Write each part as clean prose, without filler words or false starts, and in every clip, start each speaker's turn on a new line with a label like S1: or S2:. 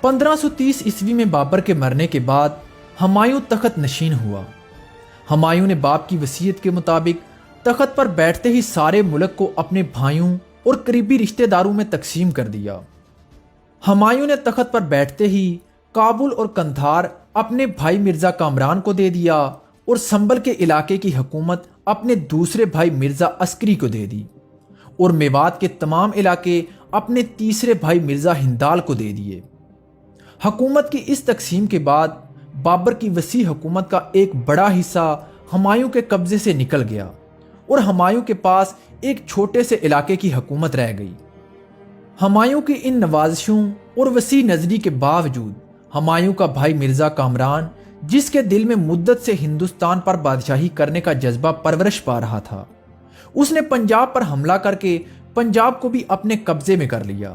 S1: 1530 عیسوی میں بابر کے مرنے کے بعد ہمایوں تخت نشین ہوا۔ ہمایوں نے باپ کی وصیت کے مطابق تخت پر بیٹھتے ہی سارے ملک کو اپنے بھائیوں اور قریبی رشتہ داروں میں تقسیم کر دیا۔ ہمایوں نے تخت پر بیٹھتے ہی کابل اور قندھار اپنے بھائی مرزا کامران کو دے دیا اور سنبل کے علاقے کی حکومت اپنے دوسرے بھائی مرزا عسکری کو دے دی اور میوات کے تمام علاقے اپنے تیسرے بھائی مرزا ہندال کو دے دیے۔ حکومت کی اس تقسیم کے بعد بابر کی وسیع حکومت کا ایک بڑا حصہ ہمایوں کے قبضے سے نکل گیا اور ہمایوں کے پاس ایک چھوٹے سے علاقے کی حکومت رہ گئی۔ ہمایوں کی ان نوازشوں اور وسیع نظری کے باوجود ہمایوں کا بھائی مرزا کامران، جس کے دل میں مدت سے ہندوستان پر بادشاہی کرنے کا جذبہ پرورش پا رہا تھا، اس نے پنجاب پر حملہ کر کے پنجاب کو بھی اپنے قبضے میں کر لیا۔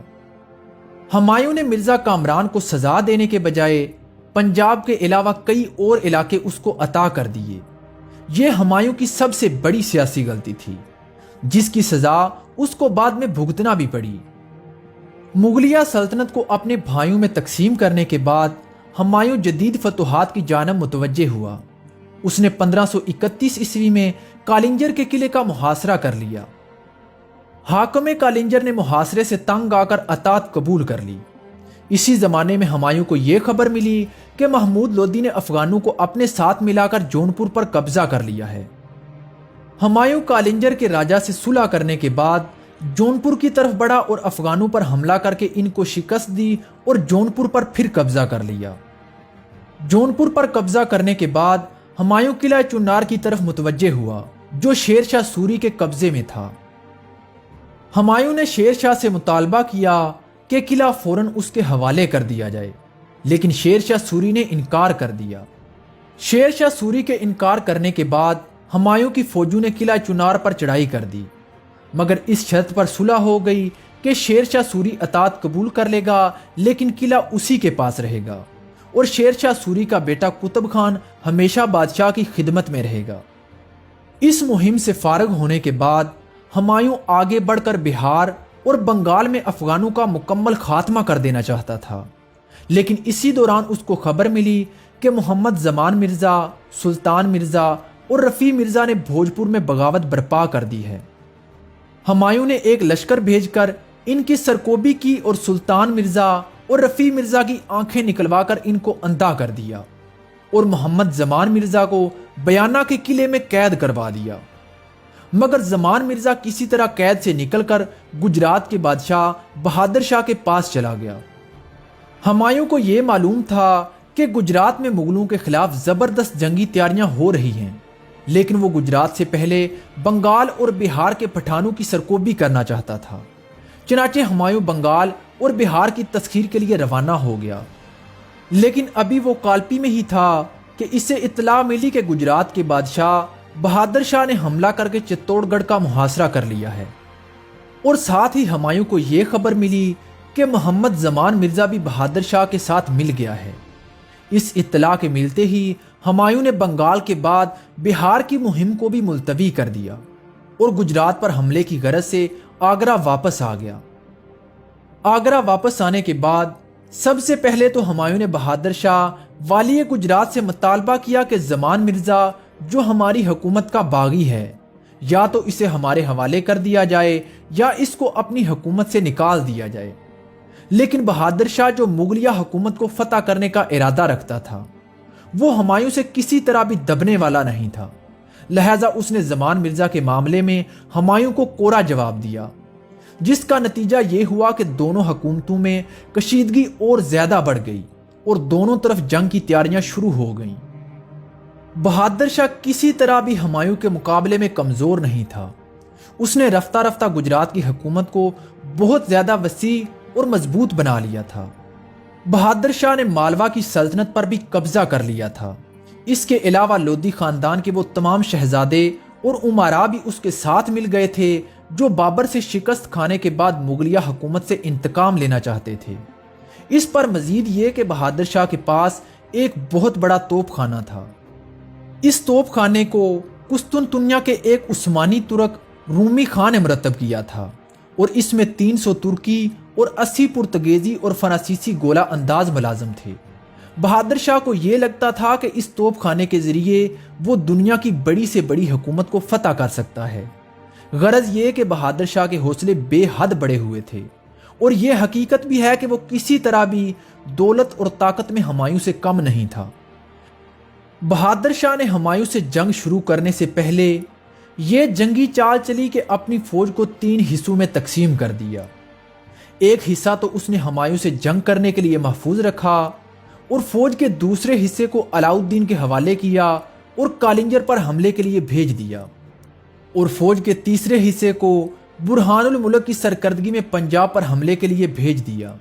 S1: ہمایوں نے مرزا کامران کو سزا دینے کے بجائے پنجاب کے علاوہ کئی اور علاقے اس کو عطا کر دیے۔ یہ ہمایوں کی سب سے بڑی سیاسی غلطی تھی، جس کی سزا اس کو بعد میں بھگتنا بھی پڑی۔ مغلیہ سلطنت کو اپنے بھائیوں میں تقسیم کرنے کے بعد ہمایوں جدید فتوحات کی جانب متوجہ ہوا۔ اس نے 1531 عیسوی میں کالنجر کے قلعے کا محاصرہ کر لیا۔ حاکم کالنجر نے محاصرے سے تنگ آ کر اطاعت قبول کر لی۔ اسی زمانے میں ہمایوں کو یہ خبر ملی کہ محمود لودھی نے افغانوں کو اپنے ساتھ ملا کر جونپور پر قبضہ کر لیا ہے۔ ہمایوں کالنجر کے راجا سے صلح کرنے کے بعد جونپور کی طرف بڑھا اور افغانوں پر حملہ کر کے ان کو شکست دی اور جونپور پر پھر قبضہ کر لیا۔ جونپور پر قبضہ کرنے کے بعد ہمایوں قلعہ چنار کی طرف متوجہ ہوا، جو شیر شاہ سوری کے قبضے میں تھا۔ ہمایوں نے شیر شاہ سے مطالبہ کیا کہ قلعہ فوراً اس کے حوالے کر دیا جائے، لیکن شیر شاہ سوری نے انکار کر دیا۔ شیر شاہ سوری کے انکار کرنے کے بعد ہمایوں کی فوجوں نے قلعہ چنار پر چڑھائی کر دی، مگر اس شرط پر صلح ہو گئی کہ شیر شاہ سوری اطاعت قبول کر لے گا، لیکن قلعہ اسی کے پاس رہے گا اور شیر شاہ سوری کا بیٹا قطب خان ہمیشہ بادشاہ کی خدمت میں رہے گا۔ اس مہم سے فارغ ہونے کے بعد ہمایوں آگے بڑھ کر بہار اور بنگال میں افغانوں کا مکمل خاتمہ کر دینا چاہتا تھا، لیکن اسی دوران اس کو خبر ملی کہ محمد زمان مرزا، سلطان مرزا اور رفیع مرزا نے بھوجپور میں بغاوت برپا کر دی ہے۔ ہمایوں نے ایک لشکر بھیج کر ان کی سرکوبی کی اور سلطان مرزا اور رفیع مرزا کی آنکھیں نکلوا کر ان کو اندھا کر دیا اور محمد زمان مرزا کو بیانہ کے قلعے میں قید کروا دیا۔ مگر زمان مرزا کسی طرح قید سے نکل کر گجرات کے بادشاہ بہادر شاہ کے پاس چلا گیا۔ ہمایوں کو یہ معلوم تھا کہ گجرات میں مغلوں کے خلاف زبردست جنگی تیاریاں ہو رہی ہیں، لیکن وہ گجرات سے پہلے بنگال اور بہار کے پٹھانوں کی سرکوبی کرنا چاہتا تھا۔ چنانچہ ہمایوں بنگال اور بہار کی تسخیر کے لیے روانہ ہو گیا، لیکن ابھی وہ کالپی میں ہی تھا کہ اسے اطلاع ملی کہ گجرات کے بادشاہ بہادر شاہ نے حملہ کر کے چتوڑ گڑھ کا محاصرہ کر لیا ہے، اور ساتھ ہی ہمایوں کو یہ خبر ملی کہ محمد زمان مرزا بھی بہادر شاہ کے ساتھ مل گیا ہے۔ اس اطلاع کے ملتے ہی ہمایوں نے بنگال کے بعد بہار کی مہم کو بھی ملتوی کر دیا اور گجرات پر حملے کی غرض سے آگرہ واپس آ گیا۔ آگرہ واپس آنے کے بعد سب سے پہلے تو ہمایوں نے بہادر شاہ والی گجرات سے مطالبہ کیا کہ زمان مرزا جو ہماری حکومت کا باغی ہے، یا تو اسے ہمارے حوالے کر دیا جائے یا اس کو اپنی حکومت سے نکال دیا جائے۔ لیکن بہادر شاہ جو مغلیہ حکومت کو فتح کرنے کا ارادہ رکھتا تھا، وہ ہمایوں سے کسی طرح بھی دبنے والا نہیں تھا، لہذا اس نے زمان مرزا کے معاملے میں ہمایوں کو کوڑا جواب دیا، جس کا نتیجہ یہ ہوا کہ دونوں حکومتوں میں کشیدگی اور زیادہ بڑھ گئی اور دونوں طرف جنگ کی تیاریاں شروع ہو گئیں۔ بہادر شاہ کسی طرح بھی ہمایوں کے مقابلے میں کمزور نہیں تھا۔ اس نے رفتہ رفتہ گجرات کی حکومت کو بہت زیادہ وسیع اور مضبوط بنا لیا تھا۔ بہادر شاہ نے مالوا کی سلطنت پر بھی قبضہ کر لیا تھا۔ اس کے علاوہ لودھی خاندان کے وہ تمام شہزادے اور امراء بھی اس کے ساتھ مل گئے تھے جو بابر سے شکست کھانے کے بعد مغلیہ حکومت سے انتقام لینا چاہتے تھے۔ اس پر مزید یہ کہ بہادر شاہ کے پاس ایک بہت بڑا توپ خانہ تھا۔ اس توپ خانے کو قسطنطنیہ کے ایک عثمانی ترک رومی خان نے مرتب کیا تھا اور اس میں 300 ترکی اور 80 پرتگیزی اور فرانسیسی گولہ انداز ملازم تھے۔ بہادر شاہ کو یہ لگتا تھا کہ اس توپ خانے کے ذریعے وہ دنیا کی بڑی سے بڑی حکومت کو فتح کر سکتا ہے۔ غرض یہ کہ بہادر شاہ کے حوصلے بے حد بڑے ہوئے تھے، اور یہ حقیقت بھی ہے کہ وہ کسی طرح بھی دولت اور طاقت میں ہمایوں سے کم نہیں تھا۔ بہادر شاہ نے ہمایوں سے جنگ شروع کرنے سے پہلے یہ جنگی چال چلی کہ اپنی فوج کو 3 حصوں میں تقسیم کر دیا۔ ایک حصہ تو اس نے ہمایوں سے جنگ کرنے کے لیے محفوظ رکھا، اور فوج کے دوسرے حصے کو علاؤالدین کے حوالے کیا اور کالنجر پر حملے کے لیے بھیج دیا، اور فوج کے تیسرے حصے کو برہان الملک کی سرکردگی میں پنجاب پر حملے کے لیے بھیج دیا۔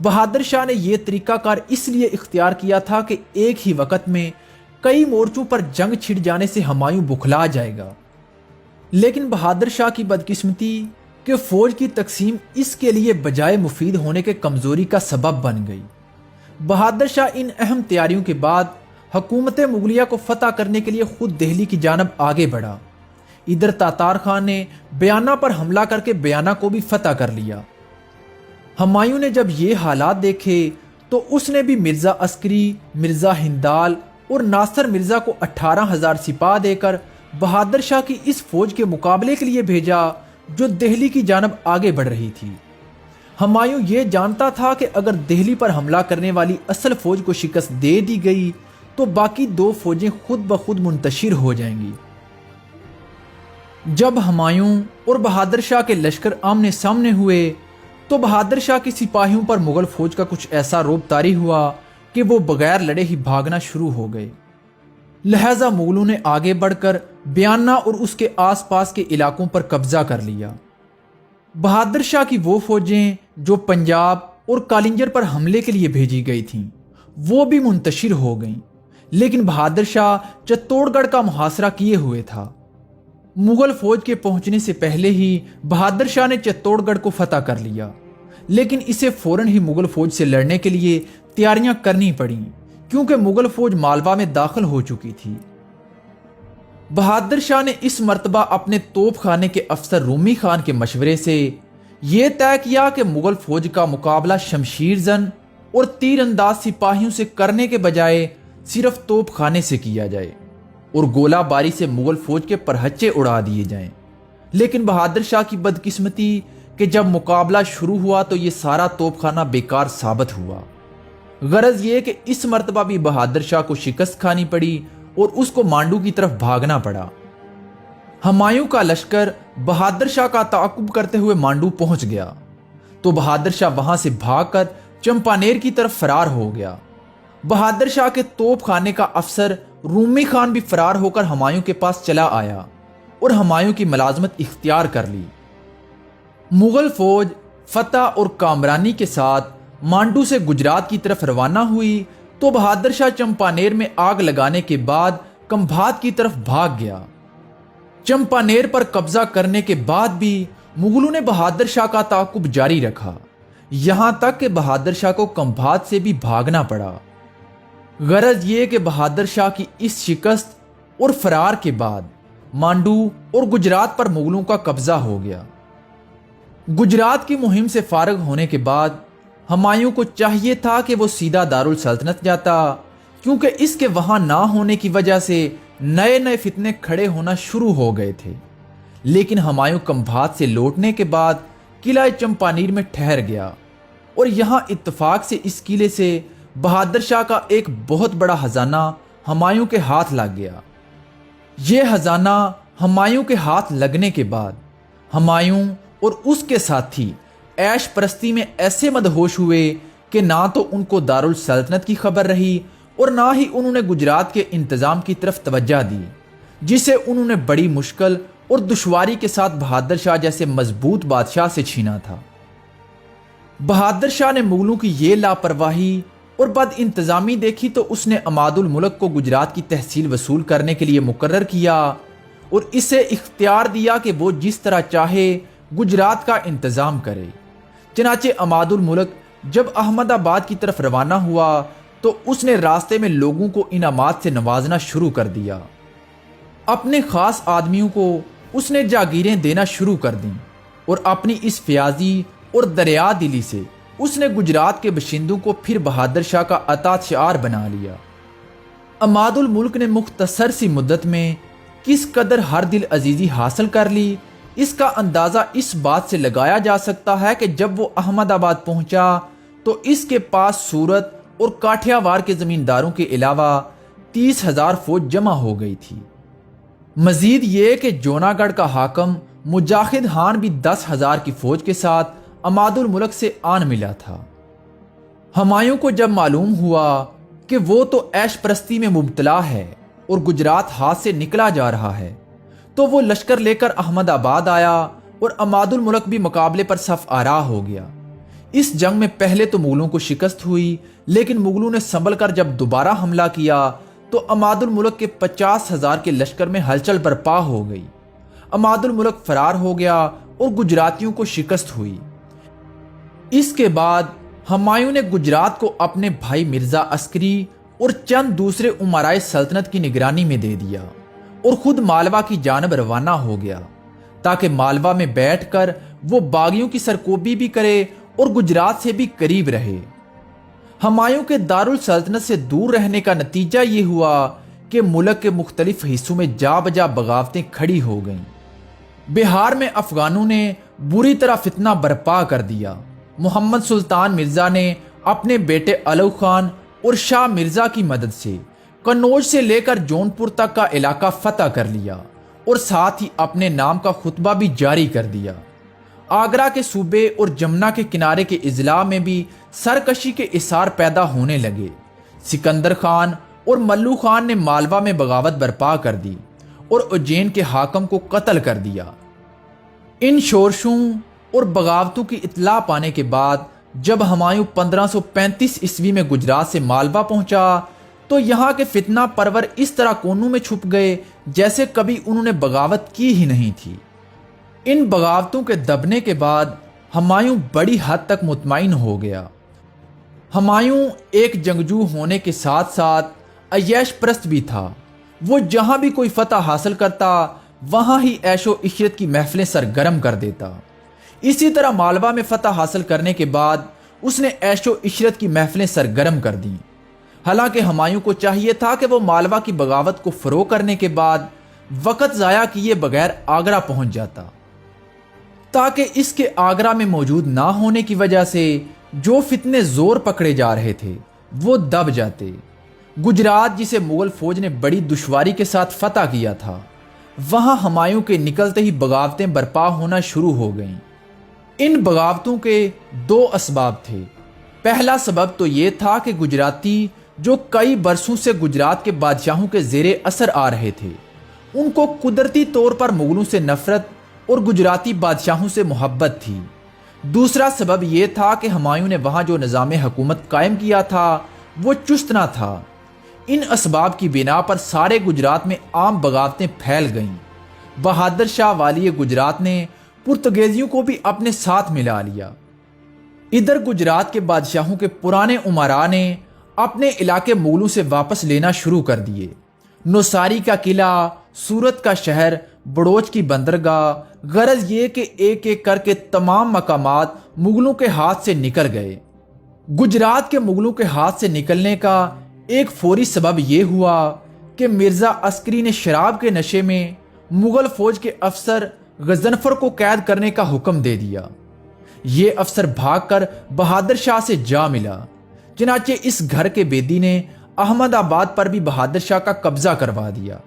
S1: بہادر شاہ نے یہ طریقہ کار اس لیے اختیار کیا تھا کہ ایک ہی وقت میں کئی مورچوں پر جنگ چھڑ جانے سے ہمایوں بکھلا جائے گا۔ لیکن بہادر شاہ کی بدقسمتی کہ فوج کی تقسیم اس کے لیے بجائے مفید ہونے کے کمزوری کا سبب بن گئی۔ بہادر شاہ ان اہم تیاریوں کے بعد حکومت مغلیہ کو فتح کرنے کے لیے خود دہلی کی جانب آگے بڑھا۔ ادھر تاتار خان نے بیانہ پر حملہ کر کے بیانہ کو بھی فتح کر لیا۔ ہمایوں نے جب یہ حالات دیکھے تو اس نے بھی مرزا عسکری، مرزا ہندال اور ناصر مرزا کو 18,000 سپاہ دے کر بہادر شاہ کی اس فوج کے مقابلے کے لیے بھیجا جو دہلی کی جانب آگے بڑھ رہی تھی۔ ہمایوں یہ جانتا تھا کہ اگر دہلی پر حملہ کرنے والی اصل فوج کو شکست دے دی گئی تو باقی 2 فوجیں خود بخود منتشر ہو جائیں گی۔ جب ہمایوں اور بہادر شاہ کے لشکر آمنے سامنے ہوئے تو بہادر شاہ کے سپاہیوں پر مغل فوج کا کچھ ایسا رعب طاری ہوا کہ وہ بغیر لڑے ہی بھاگنا شروع ہو گئے۔ لہذا مغلوں نے آگے بڑھ کر بیانہ اور اس کے آس پاس کے علاقوں پر قبضہ کر لیا۔ بہادر شاہ کی وہ فوجیں جو پنجاب اور کالنجر پر حملے کے لیے بھیجی گئی تھیں وہ بھی منتشر ہو گئیں، لیکن بہادر شاہ چتوڑ گڑھ کا محاصرہ کیے ہوئے تھا۔ مغل فوج کے پہنچنے سے پہلے ہی بہادر شاہ نے چتوڑ گڑھ کو فتح کر لیا، لیکن اسے فوراً ہی مغل فوج سے لڑنے کے لیے تیاریاں کرنی پڑیں کیونکہ مغل فوج مالوا میں داخل ہو چکی تھی۔ بہادر شاہ نے اس مرتبہ اپنے توپ خانے کے افسر رومی خان کے مشورے سے یہ طے کیا کہ مغل فوج کا مقابلہ شمشیر زن اور تیر انداز سپاہیوں سے کرنے کے بجائے صرف توپ خانے سے کیا جائے اور گولہ باری سے مغل فوج کے پرہچے اڑا دیے جائیں۔ لیکن بہادر شاہ کی بدقسمتی کہ جب مقابلہ شروع ہوا تو یہ سارا توپ خانہ بیکار ثابت ہوا۔ غرض یہ کہ اس مرتبہ بھی بہادر شاہ کو شکست کھانی پڑی اور اس کو مانڈو کی طرف بھاگنا پڑا۔ ہمایوں کا لشکر بہادر شاہ کا تعاقب کرتے ہوئے مانڈو پہنچ گیا تو بہادر شاہ وہاں سے بھاگ کر چمپانیر کی طرف فرار ہو گیا۔ بہادر شاہ کے توپ خانے کا افسر رومی خان بھی فرار ہو کر ہمایوں کے پاس چلا آیا اور ہمایوں کی ملازمت اختیار کر لی۔ مغل فوج فتح اور کامرانی کے ساتھ مانڈو سے گجرات کی طرف روانہ ہوئی تو بہادر شاہ چمپانیر میں آگ لگانے کے بعد کمبھات کی طرف بھاگ گیا۔ چمپانیر پر قبضہ کرنے کے بعد بھی مغلوں نے بہادر شاہ کا تعاقب جاری رکھا، یہاں تک کہ بہادر شاہ کو کمبھات سے بھی بھاگنا پڑا۔ غرض یہ کہ بہادر شاہ کی اس شکست اور فرار کے بعد مانڈو اور گجرات پر مغلوں کا قبضہ ہو گیا۔ گجرات کی مہم سے فارغ ہونے کے بعد ہمایوں کو چاہیے تھا کہ وہ سیدھا دارالسلطنت جاتا، کیونکہ اس کے وہاں نہ ہونے کی وجہ سے نئے نئے فتنے کھڑے ہونا شروع ہو گئے تھے۔ لیکن ہمایوں کمبھات سے لوٹنے کے بعد قلعہ چمپانیر میں ٹھہر گیا اور یہاں اتفاق سے اس قلعے سے بہادر شاہ کا ایک بہت بڑا خزانہ ہمایوں کے ہاتھ لگ گیا۔ یہ خزانہ ہمایوں کے ہاتھ لگنے کے بعد ہمایوں اور اس کے ساتھی عیش پرستی میں ایسے مدہوش ہوئے کہ نہ تو ان کو دارالسلطنت کی خبر رہی اور نہ ہی انہوں نے گجرات کے انتظام کی طرف توجہ دی، جسے انہوں نے بڑی مشکل اور دشواری کے ساتھ بہادر شاہ جیسے مضبوط بادشاہ سے چھینا تھا۔ بہادر شاہ نے مغلوں کی یہ لاپرواہی اور بد انتظامی دیکھی تو اس نے عماد الملک کو گجرات کی تحصیل وصول کرنے کے لیے مقرر کیا اور اسے اختیار دیا کہ وہ جس طرح چاہے گجرات کا انتظام کرے۔ چنانچہ عماد الملک جب احمد آباد کی طرف روانہ ہوا تو اس نے راستے میں لوگوں کو انعامات سے نوازنا شروع کر دیا۔ اپنے خاص آدمیوں کو اس نے جاگیریں دینا شروع کر دیں اور اپنی اس فیاضی اور دریا دلی سے اس نے گجرات کے باشندوں کو پھر بہادر شاہ کا اطاعت شعار بنا لیا۔ عماد الملک نے مختصر سی مدت میں کس قدر ہر دل عزیزی حاصل کر لی، اس کا اندازہ اس بات سے لگایا جا سکتا ہے کہ جب وہ احمد آباد پہنچا تو اس کے پاس سورت اور کاٹھیاوار کے زمینداروں کے علاوہ 30,000 فوج جمع ہو گئی تھی۔ مزید یہ کہ جوناگڑھ کا حاکم مجاہد خان بھی 10,000 کی فوج کے ساتھ عماد الملک سے آن ملا تھا۔ ہمایوں کو جب معلوم ہوا کہ وہ تو عیش پرستی میں مبتلا ہے اور گجرات ہاتھ سے نکلا جا رہا ہے، تو وہ لشکر لے کر احمد آباد آیا اور عماد الملک بھی مقابلے پر صف آراہ ہو گیا۔ اس جنگ میں پہلے تو مغلوں کو شکست ہوئی، لیکن مغلوں نے سنبھل کر جب دوبارہ حملہ کیا تو عماد الملک کے 50,000 کے لشکر میں ہلچل برپا ہو گئی۔ عماد الملک فرار ہو گیا اور گجراتیوں کو شکست ہوئی۔ اس کے بعد ہمایوں نے گجرات کو اپنے بھائی مرزا عسکری اور چند دوسرے امرائے سلطنت کی نگرانی میں دے دیا اور خود مالوا کی جانب روانہ ہو گیا تاکہ مالوا میں بیٹھ کر وہ باغیوں کی سرکوبی بھی کرے اور گجرات سے بھی قریب رہے۔ ہمایوں کے دارالسلطنت سے دور رہنے کا نتیجہ یہ ہوا کہ ملک کے مختلف حصوں میں جا بجا بغاوتیں کھڑی ہو گئیں۔ بہار میں افغانوں نے بری طرح فتنہ برپا کر دیا۔ محمد سلطان مرزا نے اپنے بیٹے علو خان اور شاہ مرزا کی مدد سے قنوج سے لے کر جونپور تک کا علاقہ فتح کر لیا اور ساتھ ہی اپنے نام کا خطبہ بھی جاری کر دیا۔ آگرہ کے صوبے اور جمنا کے کنارے کے اضلاع میں بھی سرکشی کے اثار پیدا ہونے لگے۔ سکندر خان اور ملو خان نے مالوا میں بغاوت برپا کر دی اور اجین کے حاکم کو قتل کر دیا۔ ان شورشوں اور بغاوتوں کی اطلاع پانے کے بعد جب ہمایوں 1535 عیسوی میں گجرات سے مالوا پہنچا تو یہاں کے فتنہ پرور اس طرح کونوں میں چھپ گئے جیسے کبھی انہوں نے بغاوت کی ہی نہیں تھی۔ ان بغاوتوں کے دبنے کے بعد ہمایوں بڑی حد تک مطمئن ہو گیا۔ ہمایوں ایک جنگجو ہونے کے ساتھ ساتھ عیش پرست بھی تھا۔ وہ جہاں بھی کوئی فتح حاصل کرتا وہاں ہی عیش و عشرت کی محفلیں سرگرم کر دیتا۔ اسی طرح مالوا میں فتح حاصل کرنے کے بعد اس نے عیش و عشرت کی محفلیں سرگرم کر دیں۔ حالانکہ ہمایوں کو چاہیے تھا کہ وہ مالوا کی بغاوت کو فروغ کرنے کے بعد وقت ضائع کیے بغیر آگرہ پہنچ جاتا تاکہ اس کے آگرہ میں موجود نہ ہونے کی وجہ سے جو فتنے زور پکڑے جا رہے تھے وہ دب جاتے۔ گجرات جسے مغل فوج نے بڑی دشواری کے ساتھ فتح کیا تھا، وہاں ہمایوں کے نکلتے ہی بغاوتیں برپا ہونا شروع ہو گئیں۔ ان بغاوتوں کے دو اسباب تھے۔ پہلا سبب تو یہ تھا کہ گجراتی جو کئی برسوں سے گجرات کے بادشاہوں کے زیر اثر آ رہے تھے، ان کو قدرتی طور پر مغلوں سے نفرت اور گجراتی بادشاہوں سے محبت تھی۔ دوسرا سبب یہ تھا کہ ہمایوں نے وہاں جو نظام حکومت قائم کیا تھا وہ چست نہ تھا۔ ان اسباب کی بنا پر سارے گجرات میں عام بغاوتیں پھیل گئیں۔ بہادر شاہ والی گجرات نے پرتگیزیوں کو بھی اپنے ساتھ ملا لیا۔ ادھر گجرات کے بادشاہوں کے پرانے امراء نے اپنے علاقے مغلوں سے واپس لینا شروع کر دیے۔ نوساری کا قلعہ، سورت کا شہر، بڑوچ کی بندرگاہ، غرض یہ کہ ایک ایک کر کے تمام مقامات مغلوں کے ہاتھ سے نکل گئے۔ گجرات کے مغلوں کے ہاتھ سے نکلنے کا ایک فوری سبب یہ ہوا کہ مرزا عسکری نے شراب کے نشے میں مغل فوج کے افسر غضنفر کو قید کرنے کا حکم دے دیا۔ یہ افسر بھاگ کر بہادر شاہ سے جا ملا۔ چنانچہ اس گھر کے بیدی نے احمد آباد پر بھی بہادر شاہ کا قبضہ کروا دیا۔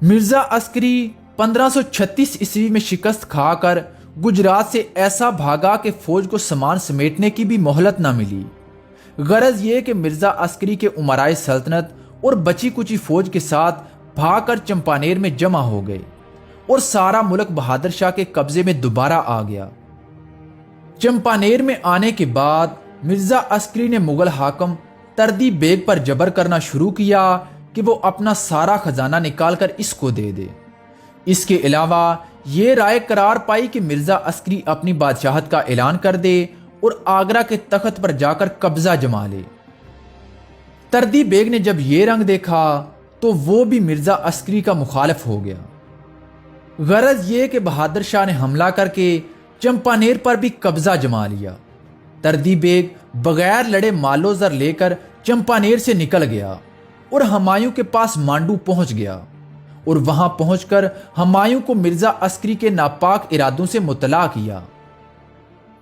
S1: مرزا عسکری 1536 عیسوی میں شکست کھا کر گجرات سے ایسا بھاگا کہ فوج کو سامان سمیٹنے کی بھی مہلت نہ ملی۔ غرض یہ کہ مرزا عسکری کے امرائے سلطنت اور بچی کچی فوج کے ساتھ بھاگ کر چمپانیر میں جمع ہو گئے اور سارا ملک بہادر شاہ کے قبضے میں دوبارہ آ گیا۔ چمپانیر میں آنے کے بعد مرزا عسکری نے مغل حاکم تردی بیگ پر جبر کرنا شروع کیا کہ وہ اپنا سارا خزانہ نکال کر اس کو دے دے۔ اس کے علاوہ یہ رائے قرار پائی کہ مرزا عسکری اپنی بادشاہت کا اعلان کر دے اور آگرہ کے تخت پر جا کر قبضہ جما لے۔ تردی بیگ نے جب یہ رنگ دیکھا تو وہ بھی مرزا عسکری کا مخالف ہو گیا۔ غرض یہ کہ بہادر شاہ نے حملہ کر کے چمپانیر پر بھی قبضہ جما لیا۔ تردی بیگ بغیر لڑے مال و زر لے کر چمپانیر سے نکل گیا اور ہمایوں کے پاس مانڈو پہنچ گیا، اور وہاں پہنچ کر ہمایوں کو مرزا عسکری کے ناپاک ارادوں سے مطلع کیا۔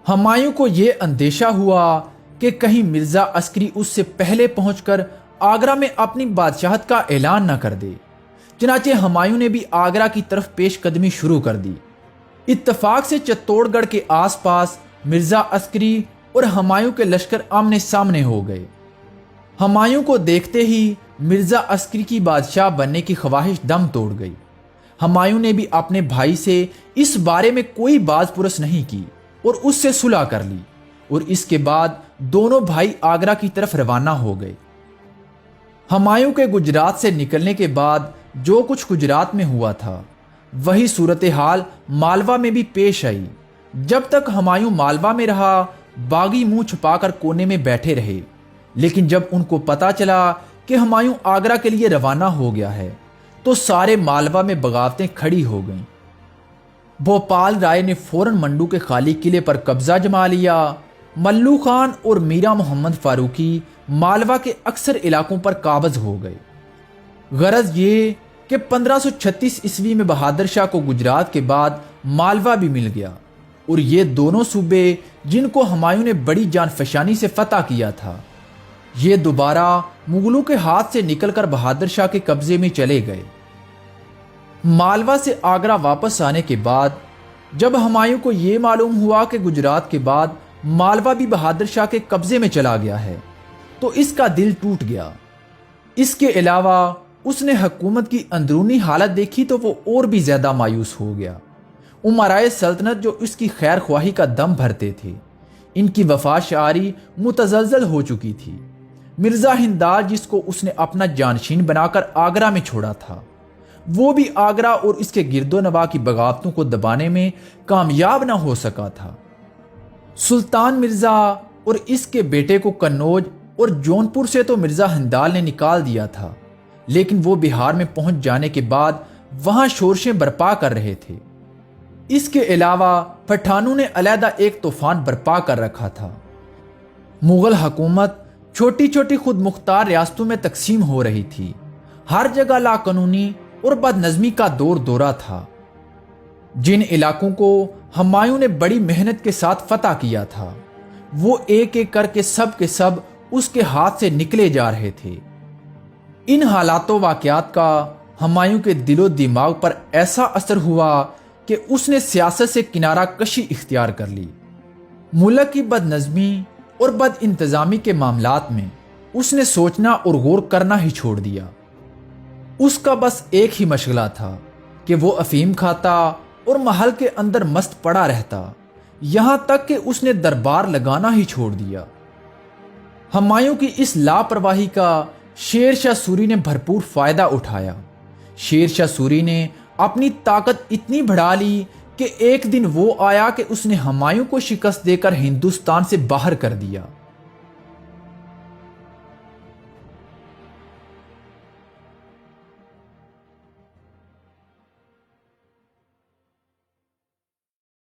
S1: ہمایوں کو یہ اندیشہ ہوا کہ کہیں مرزا عسکری اس سے پہلے پہنچ کر آگرہ میں اپنی بادشاہت کا اعلان نہ کر دے۔ چنانچہ ہمایوں نے بھی آگرہ کی طرف پیش قدمی شروع کر دی۔ اتفاق سے چتوڑ گڑھ کے آس پاس مرزا عسکری اور ہمایوں کے لشکر آمنے سامنے ہو گئے۔ ہمایوں کو دیکھتے ہی مرزا عسکری کی بادشاہ بننے کی خواہش دم توڑ گئی۔ ہمایوں نے بھی اپنے بھائی سے اس بارے میں کوئی باز پرس نہیں کی اور اس سے صلح کر لی، اور اس کے بعد دونوں بھائی آگرہ کی طرف روانہ ہو گئے۔ ہمایوں کے گجرات سے نکلنے کے بعد جو کچھ گجرات میں ہوا تھا وہی صورتحال مالوا میں بھی پیش آئی۔ جب تک ہمایوں مالوا میں رہا باغی منہ چھپا کر کونے میں بیٹھے رہے، لیکن جب ان کو پتا چلا کہ ہمایوں آگرہ کے لیے روانہ ہو گیا ہے تو سارے مالوا میں بغاوتیں کھڑی ہو گئیں۔ بھوپال رائے نے فوراً منڈو کے خالی قلعے پر قبضہ جما لیا۔ ملو خان اور میرا محمد فاروقی مالوا کے اکثر علاقوں پر قابض ہو گئے۔ غرض یہ کہ 1536 عیسوی میں بہادر شاہ کو گجرات کے بعد مالوا بھی مل گیا، اور یہ دونوں صوبے جن کو ہمایوں نے بڑی جان فشانی سے فتح کیا تھا، یہ دوبارہ مغلوں کے ہاتھ سے نکل کر بہادر شاہ کے قبضے میں چلے گئے۔ مالوا سے آگرہ واپس آنے کے بعد جب ہمایوں کو یہ معلوم ہوا کہ گجرات کے بعد مالوا بھی بہادر شاہ کے قبضے میں چلا گیا ہے تو اس کا دل ٹوٹ گیا۔ اس کے علاوہ اس نے حکومت کی اندرونی حالت دیکھی تو وہ اور بھی زیادہ مایوس ہو گیا۔ امرائے سلطنت جو اس کی خیر خواہی کا دم بھرتے تھے، ان کی وفا شعاری متزلزل ہو چکی تھی۔ مرزا ہندار جس کو اس نے اپنا جانشین بنا کر آگرہ میں چھوڑا تھا، وہ بھی آگرہ اور اس کے گرد و نواح کی بغاوتوں کو دبانے میں کامیاب نہ ہو سکا تھا۔ سلطان مرزا اور اس کے بیٹے کو کنوج اور جونپور سے تو مرزا ہندال نے نکال دیا تھا، لیکن وہ بہار میں پہنچ جانے کے بعد وہاں شورشیں برپا کر رہے تھے۔ اس کے علاوہ پٹھانوں نے علیحدہ ایک طوفان برپا کر رکھا تھا۔ مغل حکومت چھوٹی چھوٹی خود مختار ریاستوں میں تقسیم ہو رہی تھی۔ ہر جگہ لا قانونی اور بد نظمی کا دور دورہ تھا۔ جن علاقوں کو ہمایوں نے بڑی محنت کے ساتھ فتح کیا تھا، وہ ایک ایک کر کے سب اس کے ہاتھ سے نکلے جا رہے تھے۔ ان حالات و واقعات کا ہمایوں کے دل و دماغ پر ایسا اثر ہوا کہ اس نے سیاست سے کنارہ کشی اختیار کر لی۔ ملک کی بد نظمی اور بد انتظامی کے معاملات میں اس نے سوچنا اور غور کرنا ہی چھوڑ دیا۔ اس کا بس ایک ہی مشغلہ تھا کہ وہ افیم کھاتا اور محل کے اندر مست پڑا رہتا، یہاں تک کہ اس نے دربار لگانا ہی چھوڑ دیا۔ ہمایوں کی اس لاپرواہی کا شیر شاہ سوری نے بھرپور فائدہ اٹھایا۔ شیر شاہ سوری نے اپنی طاقت اتنی بڑھا لی کہ ایک دن وہ آیا کہ اس نے ہمایوں کو شکست دے کر ہندوستان سے باہر کر دیا۔